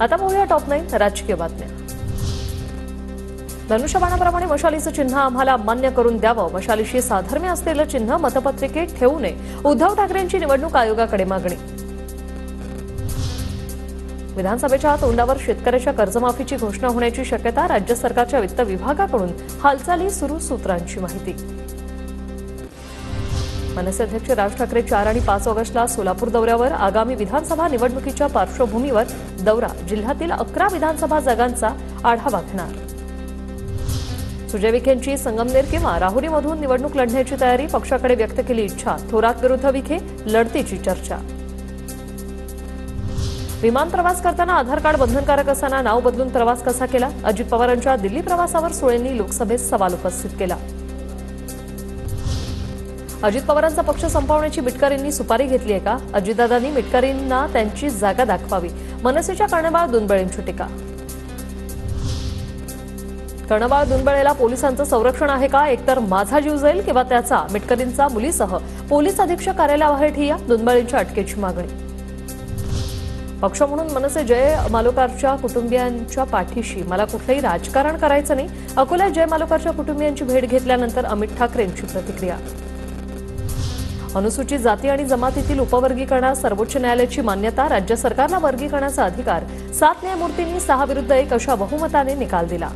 आता पाहूया टॉप 9 राजकीय बातम्या। धनुष्यबाणाप्रमाणे मशालीचं चिन्ह आम्हाला मान्य करून द्यावं, मशालीशी साधर्म्य असलेलं चिन्ह मतपत्रिकेत ठेवू नये, उद्धव ठाकरेंची निवडणूक आयोगाकडे मागणी। विधानसभेच्या तोंडावर शेतकऱ्याच्या कर्जमाफीची घोषणा होण्याची शक्यता, राज्य सरकारच्या वित्त विभागाकडून हालचाली सुरू, सूत्रांची माहिती। मनसे अध्यक्ष राज ठाकरे 4 आणि 5 ऑगस्टला सोलापूर दौऱ्यावर, आगामी विधानसभा निवडणुकीच्या पार्श्वभूमीवर दौरा, जिल्ह्यातील 11 विधानसभा जागांचा आढावा घेणार। सुजय विखेंची संगमनेर किंवा राहुरीमधून निवडणूक लढण्याची तयारी, पक्षाकडे व्यक्त केली इच्छा, थोरात विरुद्ध विखे लढतीची चर्चा। विमान प्रवास करताना आधार कार्ड बंधनकारक असताना नाव बदलून प्रवास कसा केला, अजित पवारांच्या दिल्ली प्रवासावर सुळेंनी लोकसभेत सवाल उपस्थित केला। अजित पवारांचा पक्ष संपवण्याची मिटकरींनी सुपारी घेतली आहे का, अजितदादांनी मिटकरींना त्यांची जागा दाखवावी, मनसेच्या कर्णबाळ दुनबळेंची टीका। कर्णबाळ दुनबळेला पोलिसांचं संरक्षण आहे का, एकतर माझा जीव जाईल किंवा त्याचा, मिटकरींचा मुलीसह पोलीस अधीक्षक कार्यालयाबाहेर ठिय्या, दुनबळेंच्या अटकेची मागणी। पक्ष म्हणून मनसे जय मालोकारच्या कुटुंबियांच्या पाठीशी, मला कुठलंही राजकारण करायचं नाही, अकोल्यात जय मालोकारच्या कुटुंबियांची भेट घेतल्यानंतर अमित ठाकरेंची प्रतिक्रिया। अनुसूचित जाती आणि जमातीतील उपवर्गीकरणास सर्वोच्च न्यायालयाची मान्यता, राज्य सरकारला वर्गीकरणाचा अधिकार, 7 न्यायमूर्तींनी 6 विरुद्ध 1 अशा बहुमताने निकाल दिला।